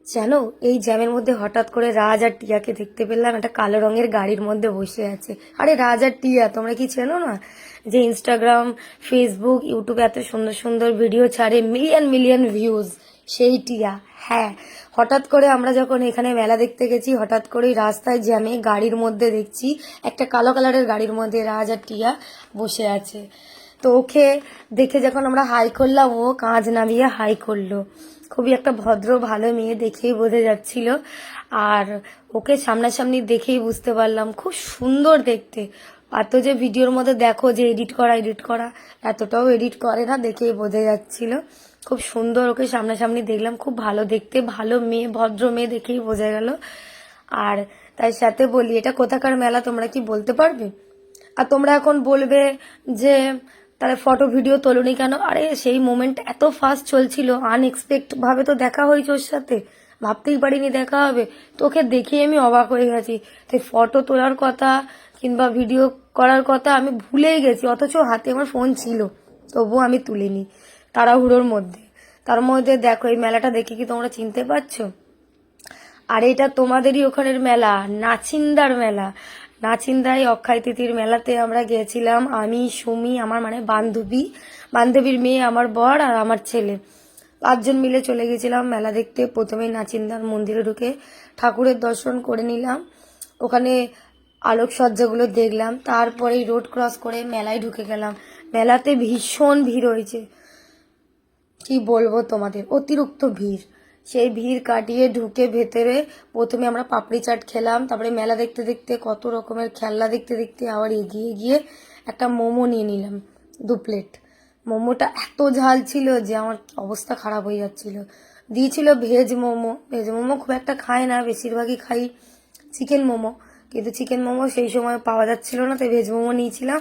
জানো, এই জ্যামের মধ্যে হঠাৎ করে রাজ আর টিয়াকে দেখতে পেলাম একটা কালো রঙের গাড়ির মধ্যে বসে আছে। আরে রাজ আর টিয়া তোমরা কি চেনো না? যে ইনস্টাগ্রাম, ফেসবুক, ইউটিউবে এত সুন্দর সুন্দর ভিডিও ছাড়ে, মিলিয়ন মিলিয়ন ভিউজ, সেই টিয়া। হ্যাঁ, হঠাৎ করে আমরা যখন এখানে মেলা দেখতে গেছি, হঠাৎ করেই রাস্তায় জ্যামে গাড়ির মধ্যে দেখছি একটা কালো কালারের গাড়ির মধ্যে রাজ আর টিয়া বসে আছে। তো ওকে দেখে যখন আমরা হাই করলাম, ও কাঁচ নামিয়ে হাই করলো। খুবই একটা ভদ্র ভালো মেয়ে, দেখেই বোঝা যাচ্ছিল। আর ওকে সামনাসামনি দেখেই বুঝতে পারলাম খুব সুন্দর দেখতে। আর তো যে ভিডিওর মধ্যে দেখো যে এডিট করা, এতটাও এডিট করে না, দেখেই বোঝা যাচ্ছিল খুব সুন্দর। ওকে সামনাসামনি দেখলাম, খুব ভালো দেখতে, ভালো মেয়ে, ভদ্র মেয়ে, দেখেই বোঝা গেল। আর তাই সাথে বলি, এটা কোথাকার মেলা তোমরা কি বলতে পারবে? আর তোমরা এখন বলবে যে তাহলে ফটো ভিডিও তোলোনি কেন? আরে সেই মোমেন্ট এত ফাস্ট চলছিল, আনএক্সপেক্ট ভাবে তো দেখা হয়েছে ওর সাথে, ভাবতেই পারিনি দেখা হবে। তোকে দেখে আমি অবাক হয়ে গেছি। তাই ফটো তোলার কথা কিংবা ভিডিও করার কথা আমি ভুলেই গেছি, অথচ হাতে আমার ফোন ছিল, তবুও আমি তুলিনি তাড়াহুড়োর মধ্যে। তার মধ্যে দেখো, এই মেলাটা দেখে কি তোমরা চিনতে পারছো? আর এটা তোমাদেরই ওখানের মেলা, নাচিন্দার মেলা। নাচিন্দায় অক্ষয় তৃতীয়ার মেলাতে আমরা গেছিলাম, আমি, সুমি, আমার মানে বান্ধবীর মেয়ে, আমার বর আর আমার ছেলে, 5 জন মিলে চলে গেছিলাম মেলা দেখতে। প্রথমেই নাচিন্দার মন্দিরে ঢুকে ঠাকুরের দর্শন করে নিলাম, ওখানে আলোকসজ্জাগুলো দেখলাম, তারপরেই রোড ক্রস করে মেলায় ঢুকে গেলাম। মেলাতে ভীষণ ভিড় হয়েছে, কি বলবো তোমাদের, অতিরিক্ত ভিড়। সেই ভিড় কাটিয়ে ঢুকে ভেতরে প্রথমে আমরা পাপড়ি চাট খেলাম, তারপরে মেলা দেখতে দেখতে, কত রকমের খেলনা দেখতে দেখতে আবার এগিয়ে গিয়ে একটা মোমো নিয়ে নিলাম, 2 প্লেট। মোমোটা এত ঝাল ছিল যে আমার অবস্থা খারাপ হয়ে যাচ্ছিল। দিয়েছিল ভেজ মোমো খুব একটা খাই না, বেশিরভাগই খাই চিকেন মোমো, কিন্তু চিকেন মোমো সেই সময় পাওয়া যাচ্ছিল না, তাই ভেজ মোমো নিয়েছিলাম।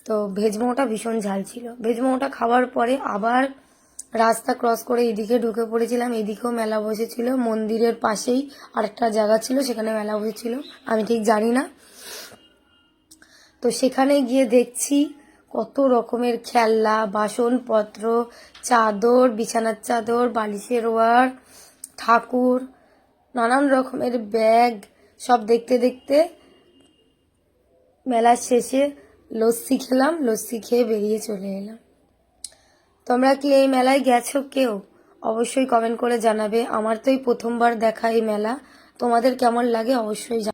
তো ভেজ মোমোটা ভীষণ ঝাল ছিল। ভেজ মোমোটা খাওয়ার পরে আবার রাস্তা ক্রস করে এদিকে ঢুকে পড়েছিলাম, এদিকেও মেলা বসেছিল, মন্দিরের পাশেই আরেকটা জায়গা ছিল, সেখানে মেলা বসেছিল, আমি ঠিক জানি না। তো সেখানে গিয়ে দেখছি কত রকমের খেলনা, বাসনপত্র, চাদর, বিছানার চাদর, বালিশের ওয়ার, ঠাকুর, নানান রকমের ব্যাগ, সব দেখতে দেখতে মেলার শেষে লস্যি খেলাম, লস্যি খেয়ে বেরিয়ে চলে এলাম। তোমরা কি এই মেলায় গেছো কেউ? অবশ্যই কমেন্ট করে জানাবে। আমার তো এই প্রথমবার দেখা এই মেলা, তোমাদের কেমন লাগে অবশ্যই